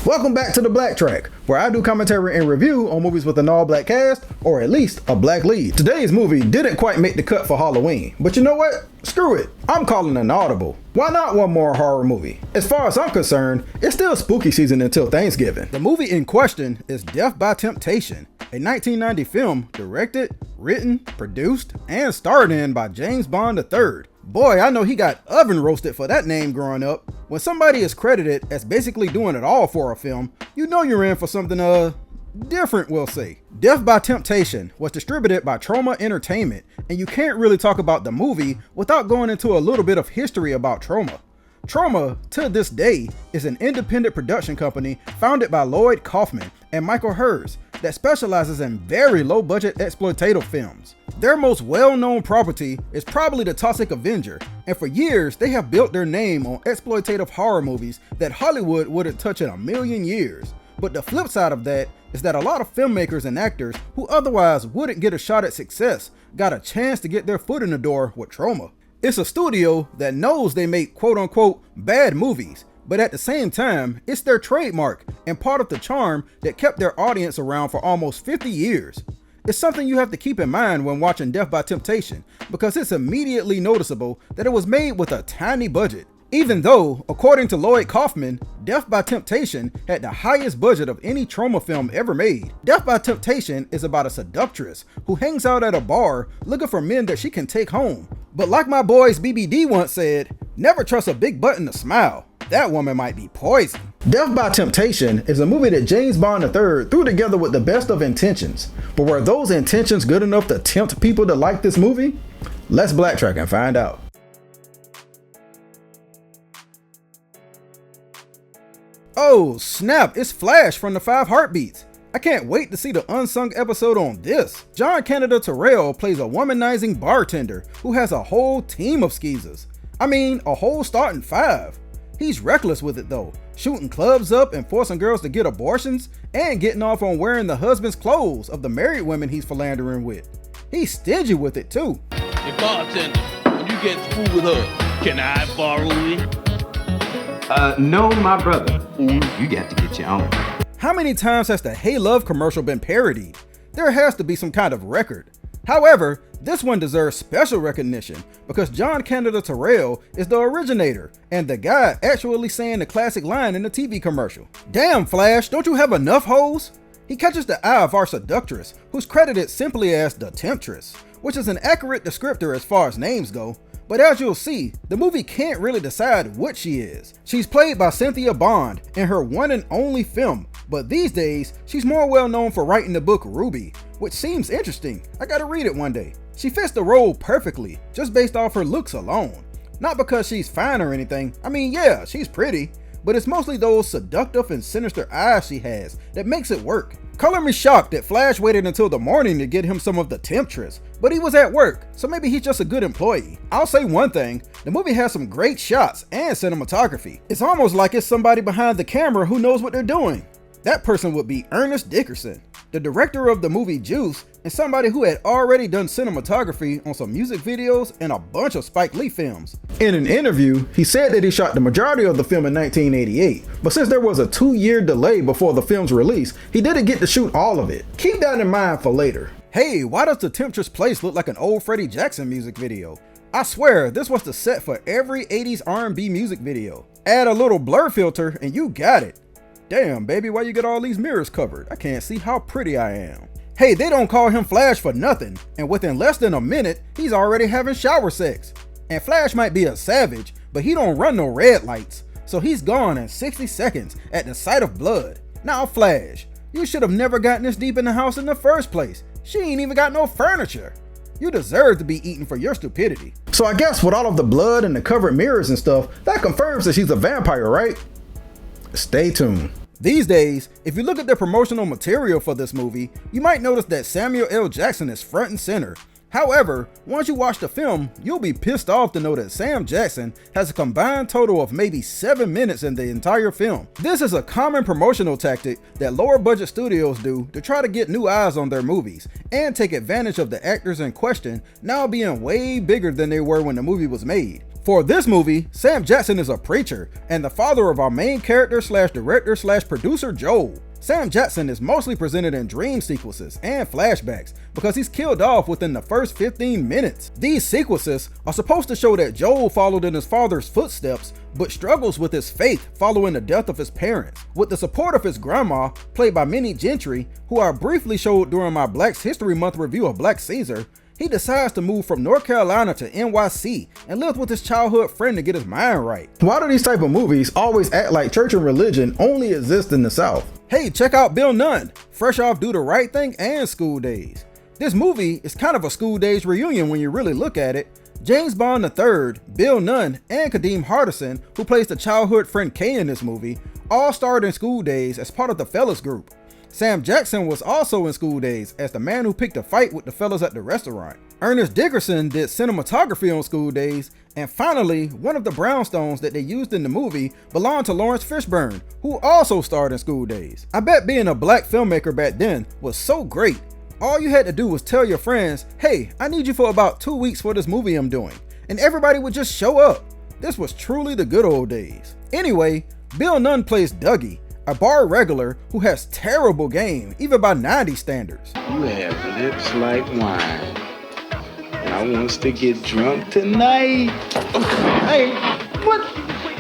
Welcome back to the BlackTrack, where I do commentary and review on movies with an all-black cast, or at least a black lead. Today's movie didn't quite make the cut for Halloween, but you know what? Screw it. I'm calling an audible. Why not one more horror movie? As far as I'm concerned, it's still spooky season until Thanksgiving. The movie in question is Death by Temptation, a 1990 film directed, written, produced, and starred in by James Bond III. Boy, I know he got oven roasted for that name growing up. When somebody is credited as basically doing it all for a film, you know you're in for something different, we'll say. Death by Temptation was distributed by Troma Entertainment, and you can't really talk about the movie without going into a little bit of history about Troma. Troma, to this day, is an independent production company founded by Lloyd Kaufman and Michael Hers that specializes in very low-budget exploitative films. Their most well-known property is probably The Toxic Avenger, and for years they have built their name on exploitative horror movies that Hollywood wouldn't touch in a million years. But the flip side of that is that a lot of filmmakers and actors who otherwise wouldn't get a shot at success got a chance to get their foot in the door with Troma. It's a studio that knows they make quote-unquote bad movies, but at the same time, it's their trademark and part of the charm that kept their audience around for almost 50 years. It's something you have to keep in mind when watching Death by Temptation, because it's immediately noticeable that it was made with a tiny budget. Even though, according to Lloyd Kaufman, Death by Temptation had the highest budget of any Troma film ever made. Death by Temptation is about a seductress who hangs out at a bar looking for men that she can take home. But like my boys BBD once said, never trust a big button to smile. That woman might be poison. Death by Temptation is a movie that James Bond III threw together with the best of intentions. But were those intentions good enough to tempt people to like this movie? Let's BlackTrack and find out. Oh snap, it's Flash from the 5 Heartbeats. I can't wait to see the unsung episode on this. John Canada Terrell plays a womanizing bartender who has a whole team of skeezers. I mean, a whole starting 5. He's reckless with it though, shooting clubs up and forcing girls to get abortions and getting off on wearing the husband's clothes of the married women he's philandering with. He's stingy with it too. Hey bartender, when you get through with her, can I borrow it? No, my brother. You got to get your own. How many times has the Hey Love commercial been parodied? There has to be some kind of record. However, this one deserves special recognition because John Canada Terrell is the originator and the guy actually saying the classic line in the TV commercial. Damn Flash, don't you have enough hoes? He catches the eye of our seductress, who's credited simply as the Temptress, which is an accurate descriptor as far as names go. But as you'll see, the movie can't really decide what she is. She's played by Cynthia Bond in her one and only film, but these days, she's more well known for writing the book Ruby, which seems interesting. I gotta read it one day. She fits the role perfectly, just based off her looks alone. Not because she's fine or anything, I mean yeah, she's pretty, but it's mostly those seductive and sinister eyes she has that makes it work. Color me shocked that Flash waited until the morning to get him some of the Temptress, but he was at work, so maybe he's just a good employee. I'll say one thing, the movie has some great shots and cinematography. It's almost like it's somebody behind the camera who knows what they're doing. That person would be Ernest Dickerson, the director of the movie Juice, and somebody who had already done cinematography on some music videos and a bunch of Spike Lee films. In an interview, he said that he shot the majority of the film in 1988, but since there was a 2-year delay before the film's release, he didn't get to shoot all of it. Keep that in mind for later. Hey, why does the Temptress place look like an old Freddie Jackson music video? I swear, this was the set for every 80s R&B music video. Add a little blur filter and you got it. Damn, baby, why you get all these mirrors covered? I can't see how pretty I am. Hey, they don't call him Flash for nothing, and within less than a minute, he's already having shower sex. And Flash might be a savage, but he don't run no red lights, so he's gone in 60 seconds at the sight of blood. Now Flash, you should have never gotten this deep in the house in the first place. She ain't even got no furniture. You deserve to be eaten for your stupidity. So I guess with all of the blood and the covered mirrors and stuff, that confirms that she's a vampire, right? Stay tuned. These days, if you look at the promotional material for this movie, you might notice that Samuel L. Jackson is front and center. However, once you watch the film, you'll be pissed off to know that Sam Jackson has a combined total of maybe 7 minutes in the entire film. This is a common promotional tactic that lower budget studios do to try to get new eyes on their movies and take advantage of the actors in question now being way bigger than they were when the movie was made. For this movie, Sam Jackson is a preacher and the father of our main character slash director slash producer Joel. Sam Jackson is mostly presented in dream sequences and flashbacks because he's killed off within the first 15 minutes. These sequences are supposed to show that Joel followed in his father's footsteps but struggles with his faith following the death of his parents. With the support of his grandma, played by Minnie Gentry, who I briefly showed during my Black History Month review of Black Caesar, he decides to move from North Carolina to NYC and live with his childhood friend to get his mind right. Why do these type of movies always act like church and religion only exist in the South? Hey, check out Bill Nunn, fresh off Do the Right Thing and School Days. This movie is kind of a School Days reunion when you really look at it. James Bond III, Bill Nunn, and Kadeem Hardison, who plays the childhood friend Kay in this movie, all starred in School Days as part of the Fellas group. Sam Jackson was also in School Days as the man who picked a fight with the fellas at the restaurant. Ernest Dickerson did cinematography on School Days, and finally, one of the brownstones that they used in the movie belonged to Lawrence Fishburne, who also starred in School Days. I bet being a black filmmaker back then was so great. All you had to do was tell your friends, hey, I need you for about 2 weeks for this movie I'm doing, and everybody would just show up. This was truly the good old days. Anyway, Bill Nunn plays Dougie, a bar regular who has terrible game, even by 90s standards. You have lips like wine. I wants to get drunk tonight. Hey, what?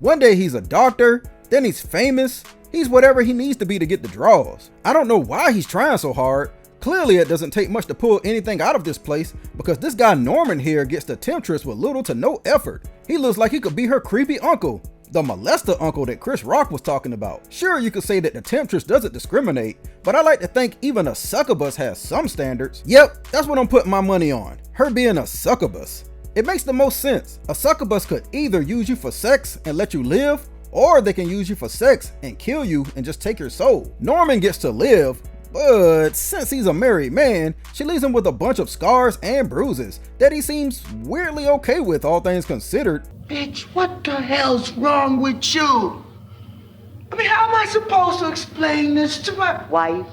One day he's a doctor, then he's famous. He's whatever he needs to be to get the draws. I don't know why he's trying so hard. Clearly it doesn't take much to pull anything out of this place because this guy Norman here gets the Temptress with little to no effort. He looks like he could be her creepy uncle, the molester uncle that Chris Rock was talking about. Sure, you could say that the Temptress doesn't discriminate, but I like to think even a succubus has some standards. Yep, that's what I'm putting my money on, her being a succubus. It makes the most sense. A succubus could either use you for sex and let you live, or they can use you for sex and kill you and just take your soul. Norman gets to live, but since he's a married man, she leaves him with a bunch of scars and bruises that he seems weirdly okay with, all things considered. Bitch, what the hell's wrong with you? I mean, how am I supposed to explain this to my wife?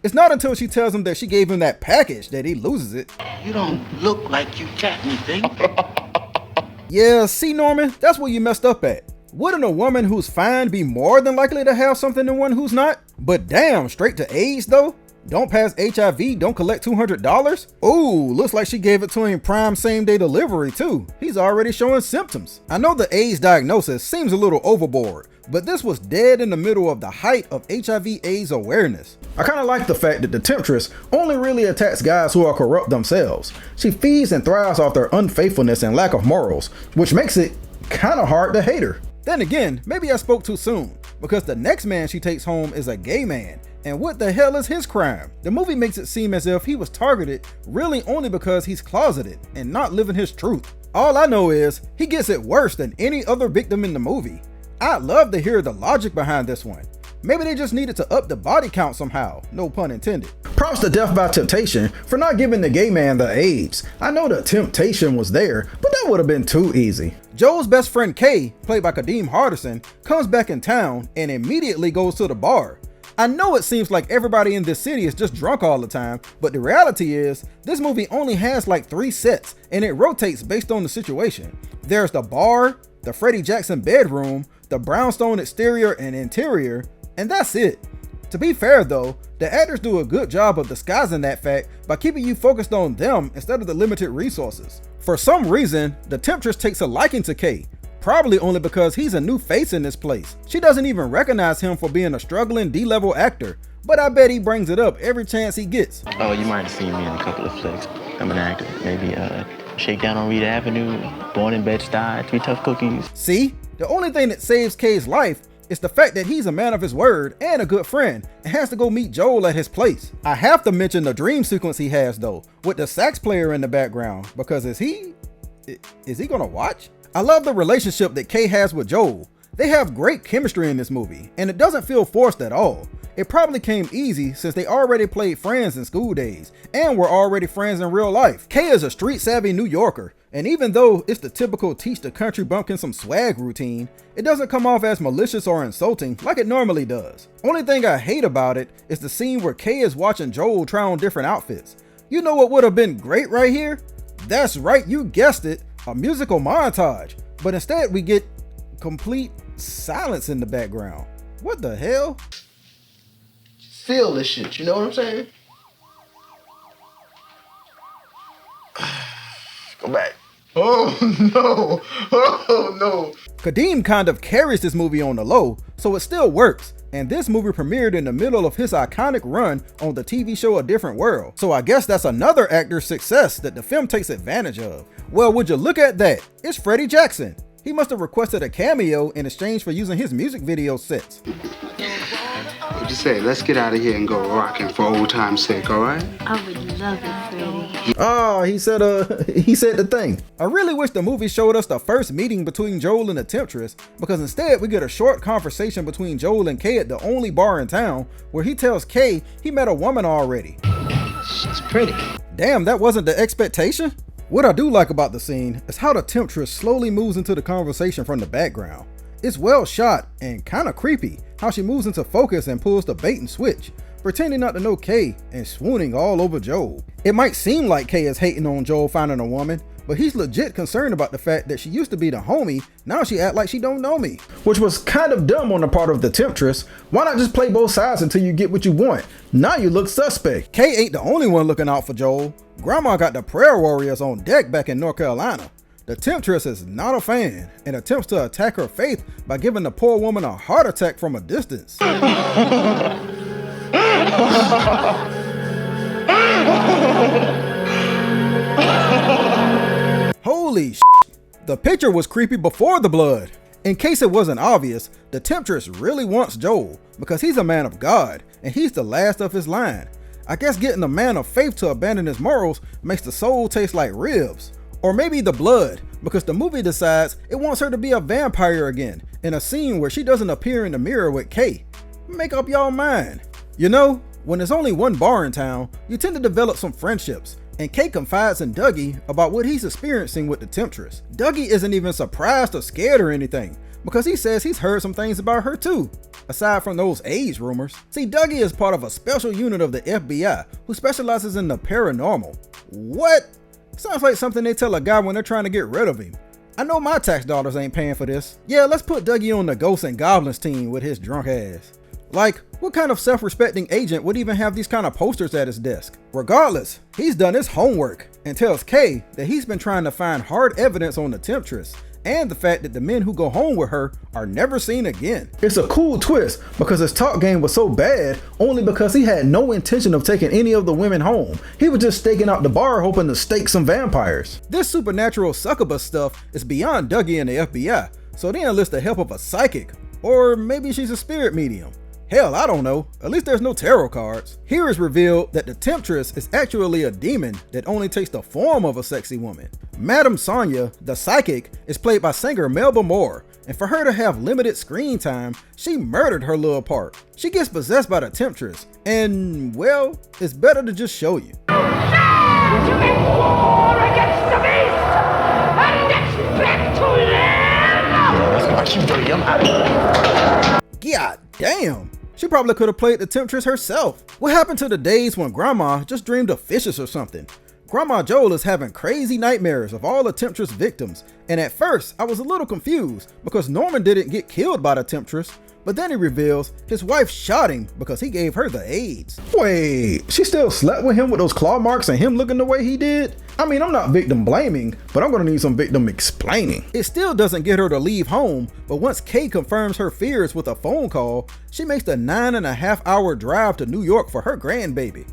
It's not until she tells him that she gave him that package that he loses it. You don't look like you got anything. Yeah, see Norman, that's where you messed up at. Wouldn't a woman who's fine be more than likely to have something than one who's not? But damn, straight to AIDS though? Don't pass HIV, don't collect $200? Ooh, looks like she gave it to him prime same day delivery too. He's already showing symptoms. I know the AIDS diagnosis seems a little overboard, but this was dead in the middle of the height of HIV AIDS awareness. I kinda like the fact that the Temptress only really attacks guys who are corrupt themselves. She feeds and thrives off their unfaithfulness and lack of morals, which makes it kinda hard to hate her. Then again, maybe I spoke too soon, because the next man she takes home is a gay man. And what the hell is his crime? The movie makes it seem as if he was targeted really only because he's closeted and not living his truth. All I know is he gets it worse than any other victim in the movie. I'd love to hear the logic behind this one. Maybe they just needed to up the body count somehow, no pun intended. Props to Death by Temptation for not giving the gay man the AIDS. I know the temptation was there, but that would have been too easy. Joe's best friend Kay, played by Kadeem Hardison, comes back in town and immediately goes to the bar. I know it seems like everybody in this city is just drunk all the time, but the reality is, this movie only has like 3 sets and it rotates based on the situation. There's the bar, the Freddie Jackson bedroom, the brownstone exterior and interior, and that's it. To be fair though, the actors do a good job of disguising that fact by keeping you focused on them instead of the limited resources. For some reason, the Temptress takes a liking to Kay, probably only because he's a new face in this place. She doesn't even recognize him for being a struggling D-level actor, but I bet he brings it up every chance he gets. Oh, you might have seen me in a couple of flicks. I'm an actor. Maybe Shakedown on Reed Avenue, Born in Bed-Stuy, 3 Tough Cookies. See? The only thing that saves Kay's life is the fact that he's a man of his word and a good friend and has to go meet Joel at his place. I have to mention the dream sequence he has though, with the sax player in the background, because is he gonna watch? I love the relationship that Kay has with Joel. They have great chemistry in this movie, and it doesn't feel forced at all. It probably came easy since they already played friends in School Days, and were already friends in real life. Kay is a street-savvy New Yorker, and even though it's the typical teach the country bumpkin some swag routine, it doesn't come off as malicious or insulting like it normally does. Only thing I hate about it is the scene where Kay is watching Joel try on different outfits. You know what would have been great right here? That's right, you guessed it. A musical montage. but instead we get complete silence in the background. What the hell? Feel this shit, you know what I'm saying? Go back. Oh no, oh no. Kadeem kind of carries this movie on the low, so it still works. And this movie premiered in the middle of his iconic run on the TV show A Different World. So I guess that's another actor's success that the film takes advantage of. Well, would you look at that? It's Freddie Jackson. He must have requested a cameo in exchange for using his music video sets. What'd you say? Let's get out of here and go rocking for old time's sake, all right? I would love it, Freddie. Oh, he said the thing. I really wish the movie showed us the first meeting between Joel and the Temptress, because instead we get a short conversation between Joel and Kay at the only bar in town, where he tells Kay he met a woman already. She's pretty. Damn, that wasn't the expectation? What I do like about the scene is how the Temptress slowly moves into the conversation from the background. It's well shot and kinda creepy how she moves into focus and pulls the bait and switch, pretending not to know Kay and swooning all over Joel. It might seem like Kay is hating on Joel finding a woman, but he's legit concerned about the fact that she used to be the homie, now she act like she don't know me. Which was kind of dumb on the part of the Temptress. Why not just play both sides until you get what you want? Now you look suspect. Kay ain't the only one looking out for Joel. Grandma got the prayer warriors on deck back in North Carolina. The Temptress is not a fan and attempts to attack her faith by giving the poor woman a heart attack from a distance. Holy shit. The picture was creepy before the blood. In case it wasn't obvious, the Temptress really wants Joel because he's a man of God and he's the last of his line. I guess getting a man of faith to abandon his morals makes the soul taste like ribs. Or maybe the blood, because the movie decides it wants her to be a vampire again in a scene where she doesn't appear in the mirror with Kay. Make up y'all mind. You know, when there's only one bar in town, you tend to develop some friendships, and Kay confides in Dougie about what he's experiencing with the Temptress. Dougie isn't even surprised or scared or anything, because he says he's heard some things about her too, aside from those AIDS rumors. See, Dougie is part of a special unit of the FBI who specializes in the paranormal. What? Sounds like something they tell a guy when they're trying to get rid of him. I know my tax dollars ain't paying for this. Yeah, let's put Dougie on the Ghosts and Goblins team with his drunk ass. Like, what kind of self-respecting agent would even have these kind of posters at his desk? Regardless, he's done his homework and tells Kay that he's been trying to find hard evidence on the Temptress and the fact that the men who go home with her are never seen again. It's a cool twist because his talk game was so bad only because he had no intention of taking any of the women home. He was just staking out the bar hoping to stake some vampires. This supernatural succubus stuff is beyond Dougie and the FBI, so they enlist the help of a psychic, or maybe she's a spirit medium. Hell, I don't know. At least there's no tarot cards. Here is revealed that the Temptress is actually a demon that only takes the form of a sexy woman. Madame Sonia, the psychic, is played by singer Melba Moore, and for her to have limited screen time, she murdered her little part. She gets possessed by the Temptress, and well, it's better to just show you. War against the beast and expect to live! God damn! She probably could have played the Temptress herself. What happened to the days when Grandma just dreamed of fishes or something? Grandma Joel is having crazy nightmares of all the Temptress victims, and at first I was a little confused because Norman didn't get killed by the Temptress, but then he reveals his wife shot him because he gave her the AIDS. Wait, she still slept with him with those claw marks and him looking the way he did? I mean, I'm not victim blaming, but I'm gonna need some victim explaining. It still doesn't get her to leave home, but once Kay confirms her fears with a phone call, she makes the 9.5-hour drive to New York for her grandbaby.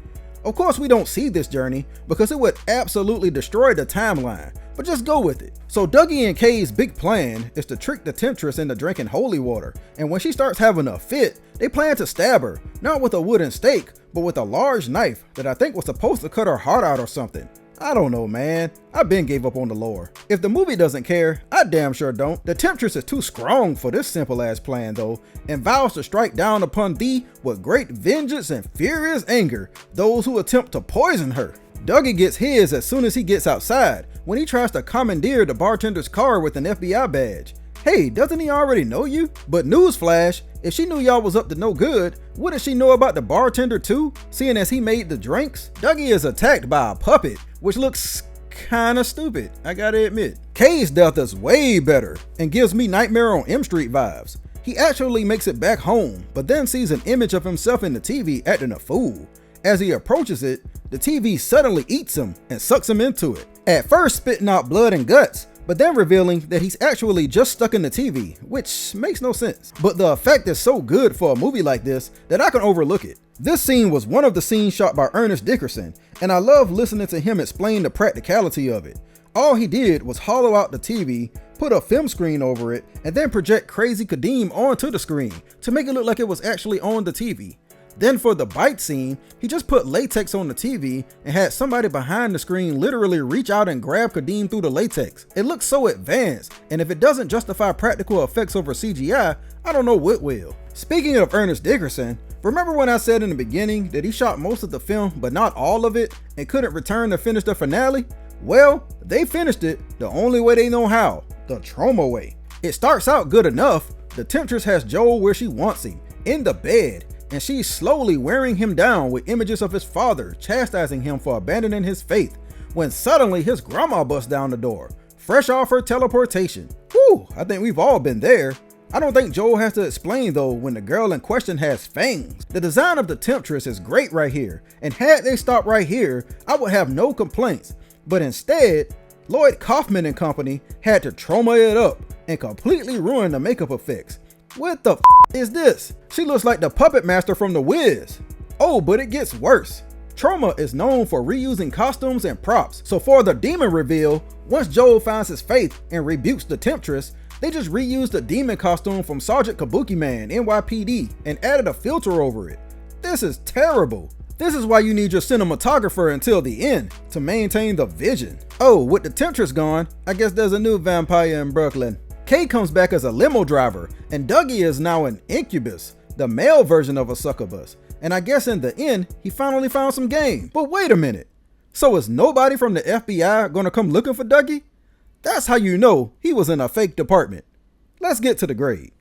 Of course, we don't see this journey because it would absolutely destroy the timeline, but just go with it. So Dougie and Kay's big plan is to trick the Temptress into drinking holy water, and when she starts having a fit, they plan to stab her, not with a wooden stake, but with a large knife that I think was supposed to cut her heart out or something. I don't know, man. I been gave up on the lore. If the movie doesn't care, I damn sure don't. The Temptress is too strong for this simple ass plan though, and vows to strike down upon thee with great vengeance and furious anger those who attempt to poison her. Dougie gets his as soon as he gets outside, when he tries to commandeer the bartender's car with an FBI badge. Hey, doesn't he already know you? But newsflash, if she knew y'all was up to no good, wouldn't she know about the bartender too, seeing as he made the drinks? Dougie is attacked by a puppet, which looks kinda stupid, I gotta admit. K's death is way better and gives me Nightmare on Elm Street vibes. He actually makes it back home, but then sees an image of himself in the TV acting a fool. As he approaches it, the TV suddenly eats him and sucks him into it. At first spitting out blood and guts, but then revealing that he's actually just stuck in the TV, which makes no sense. But the effect is so good for a movie like this that I can overlook it. This scene was one of the scenes shot by Ernest Dickerson, and I love listening to him explain the practicality of it. All he did was hollow out the TV, put a film screen over it, and then project Crazy Kadeem onto the screen to make it look like it was actually on the TV. Then for the bite scene, he just put latex on the TV and had somebody behind the screen literally reach out and grab Kadeem through the latex. It looks so advanced, and if it doesn't justify practical effects over CGI, I don't know what will. Speaking of Ernest Dickerson, remember when I said in the beginning that he shot most of the film but not all of it and couldn't return to finish the finale? Well, they finished it the only way they know how, the Troma way. It starts out good enough. The Temptress has Joel where she wants him, in the bed, and she's slowly wearing him down with images of his father chastising him for abandoning his faith, when suddenly his grandma busts down the door, fresh off her teleportation. Whew, I think we've all been there. I don't think Joel has to explain though when the girl in question has fangs. The design of the Temptress is great right here, and had they stopped right here, I would have no complaints. But instead, Lloyd Kaufman and company had to Troma it up and completely ruin the makeup effects. What the is this? She looks like the puppet master from The Wiz. Oh, but it gets worse. Troma is known for reusing costumes and props, so for the demon reveal, once Joel finds his faith and rebukes the Temptress, they just reused the demon costume from Sergeant Kabuki Man, NYPD, and added a filter over it. This is terrible. This is why you need your cinematographer until the end to maintain the vision. Oh, with the Temptress gone, I guess there's a new vampire in Brooklyn. Kay comes back as a limo driver, and Dougie is now an incubus, the male version of a succubus. And I guess in the end, he finally found some game. But wait a minute. So is nobody from the FBI gonna come looking for Dougie? That's how you know he was in a fake department. Let's get to the grade.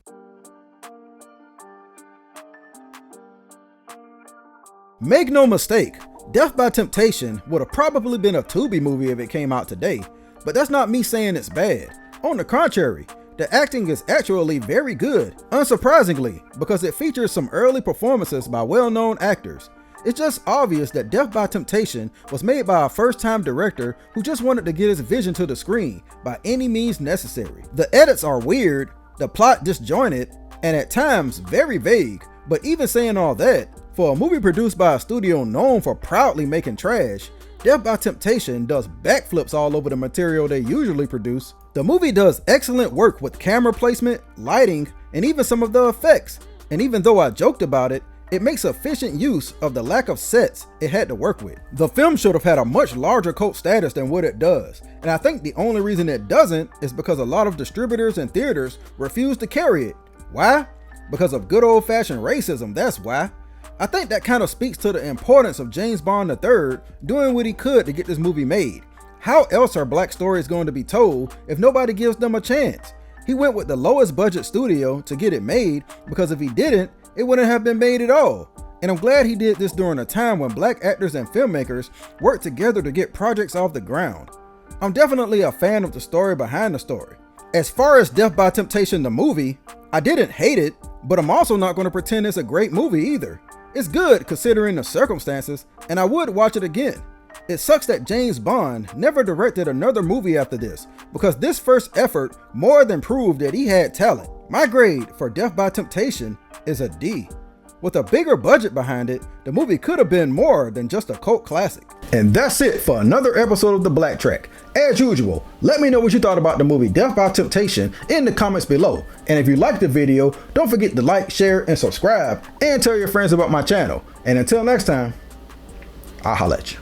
Make no mistake, Death by Temptation would have probably been a Tubi movie if it came out today, but that's not me saying it's bad. On the contrary, the acting is actually very good, unsurprisingly, because it features some early performances by well-known actors. It's just obvious that Death by Temptation was made by a first-time director who just wanted to get his vision to the screen by any means necessary. The edits are weird, the plot disjointed, and at times very vague, but even saying all that, for a movie produced by a studio known for proudly making trash, Death by Temptation does backflips all over the material they usually produce. The movie does excellent work with camera placement, lighting, and even some of the effects. And even though I joked about it, it makes efficient use of the lack of sets it had to work with. The film should have had a much larger cult status than what it does, and I think the only reason it doesn't is because a lot of distributors and theaters refuse to carry it. Why? Because of good old-fashioned racism, that's why. I think that kind of speaks to the importance of James Bond III doing what he could to get this movie made. How else are black stories going to be told if nobody gives them a chance? He went with the lowest budget studio to get it made, because if he didn't, it wouldn't have been made at all. And I'm glad he did this during a time when black actors and filmmakers worked together to get projects off the ground. I'm definitely a fan of the story behind the story. As far as Death by Temptation the movie, I didn't hate it, but I'm also not going to pretend it's a great movie either. It's good considering the circumstances, and I would watch it again. It sucks that James Bond never directed another movie after this, because this first effort more than proved that he had talent. My grade for Death by Temptation is a D. With a bigger budget behind it, the movie could have been more than just a cult classic. And that's it for another episode of the BlackTrack. As usual, let me know what you thought about the movie Death by Temptation in the comments below. And if you liked the video, don't forget to like, share, and subscribe, and tell your friends about my channel. And until next time, I'll holla at you.